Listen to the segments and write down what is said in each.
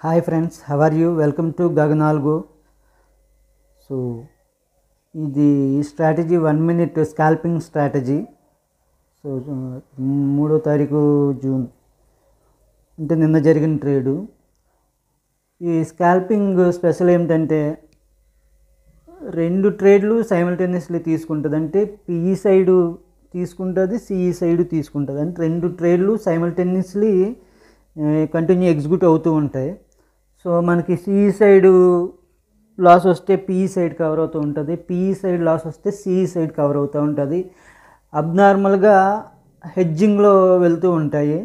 Hi friends, how are you? Welcome to Gaganalgo. So, ఇది strategy 1 minute scalping strategy. So 3వ తారీఖు June అంటే నిన్న జరిగిన ట్రేడు. ఈ స్కాల్పింగ్ స్పెషల్ ఏమిటంటే 2 ట్రేడ్లు సైమల్టేనియస్లీ తీసుకుంటుంది. అంటే పిఈ సైడు తీసుకుంటుంది, సిఈ సైడు తీసుకుంటుంది. అంటే 2 ట్రేడ్లు సైమల్టేనియస్లీ కంటిన్యూ ఎగ్జిక్యూట్ అవుతూ ఉంటాయి. సో మనకి సిఈ సైడు లాస్ వస్తే పిఈ సైడ్ కవర్ అవుతూ ఉంటుంది, పిఈ సైడ్ లాస్ వస్తే సిఈ సైడ్ కవర్ అవుతూ ఉంటుంది. అబ్నార్మల్గా హెడ్జింగ్లో వెళ్తూ ఉంటాయి.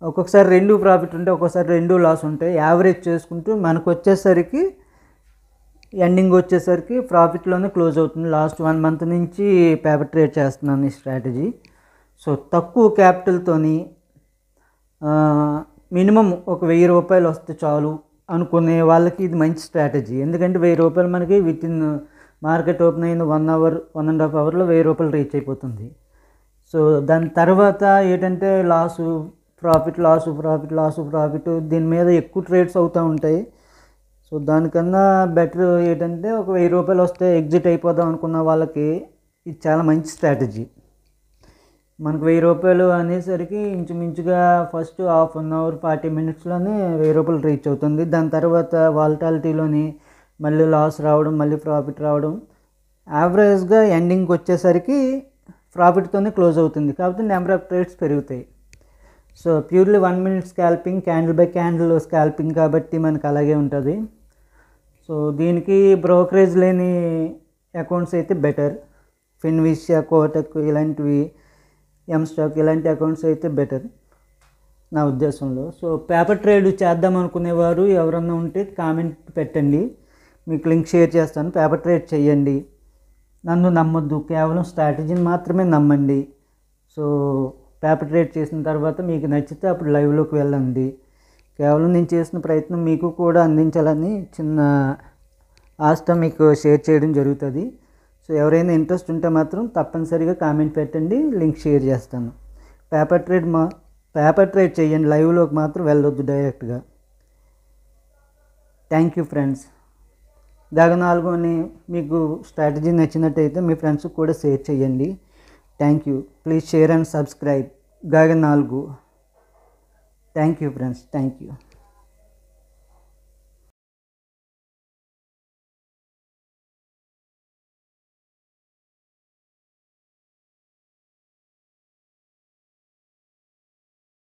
ఒక్కొక్కసారి 2 ప్రాఫిట్ ఉంటాయి, ఒక్కొక్కసారి 2 లాస్ ఉంటాయి. యావరేజ్ చేసుకుంటూ మనకు వచ్చేసరికి ఎండింగ్ వచ్చేసరికి ప్రాఫిట్లోనే క్లోజ్ అవుతుంది. లాస్ట్ 1 month నుంచి పేపర్ ట్రేడ్ చేస్తున్నాను ఈ స్ట్రాటజీ. సో తక్కువ క్యాపిటల్తోని మినిమం ఒక 1000 రూపాయలు వస్తే చాలు అనుకునే వాళ్ళకి ఇది మంచి స్ట్రాటజీ. ఎందుకంటే 1000 రూపాయలు మనకి విత్ ఇన్ మార్కెట్ ఓపెన్ అయిన 1 hour 1.5 hourలో 1000 రూపాయలు రీచ్ అయిపోతుంది. సో దాని తర్వాత ఏంటంటే ప్రాఫిట్ దీని మీద ఎక్కువ ట్రేడ్స్ అవుతూ ఉంటాయి. సో దానికన్నా బెటర్ ఏంటంటే ఒక 1000 రూపాయలు వస్తే ఎగ్జిట్ అయిపోదాం అనుకున్న వాళ్ళకి ఇది చాలా మంచి స్ట్రాటజీ. మనకు 1000 రూపాయలు అనేసరికి ఇంచుమించుగా ఫస్ట్ హాఫ్ అన్ అవర్ 40 minutesలోనే 1000 రూపాయలు రీచ్ అవుతుంది. దాని తర్వాత వాలటాలిటీలోని మళ్ళీ లాస్ రావడం, మళ్ళీ ప్రాఫిట్ రావడం, యావరేజ్గా ఎండింగ్కి వచ్చేసరికి ప్రాఫిట్తోనే క్లోజ్ అవుతుంది. కాబట్టి నెంబర్ ఆఫ్ ట్రేడ్స్ పెరుగుతాయి. So purely 1 minute scalping, candle by candle scalping కాబట్టి మనకు అలాగే ఉంటుంది. సో దీనికి బ్రోకరేజ్ లేని అకౌంట్స్ అయితే బెటర్. ఫిన్విషియా, కోటక్ ఇలాంటివి, ఎంస్టాక్ ఇలాంటి అకౌంట్స్ అయితే బెటర్ నా ఉద్దేశంలో. సో పేపర్ ట్రేడ్ చేద్దాం అనుకునేవారు ఎవరన్నా ఉంటే కామెంట్ పెట్టండి, మీకు లింక్ షేర్ చేస్తాను. పేపర్ ట్రేడ్ చేయండి, నన్ను నమ్మొద్దు, కేవలం స్ట్రాటజీని మాత్రమే నమ్మండి. సో పేపర్ ట్రేడ్ చేసిన తర్వాత మీకు నచ్చితే అప్పుడు లైవ్లోకి వెళ్ళండి. కేవలం నేను చేసిన ప్రయత్నం మీకు కూడా అందించాలని చిన్న ఆశతో మీకు షేర్ చేయడం జరుగుతుంది. సో ఎవరైనా ఇంట్రెస్ట్ ఉంటే మాత్రం తప్పనిసరిగా కామెంట్ పెట్టండి, లింక్ షేర్ చేస్తాను. పేపర్ ట్రేడ్ చేయండి, లైవ్లోకి మాత్రం వెళ్ళొద్దు డైరెక్ట్గా. Thank you friends. గగనాల్గో అని మీకు స్ట్రాటజీ నచ్చినట్టయితే మీ ఫ్రెండ్స్కి కూడా షేర్ చేయండి. Thank you. Please share and subscribe గగనాల్గో. Thank you friends. Thank you.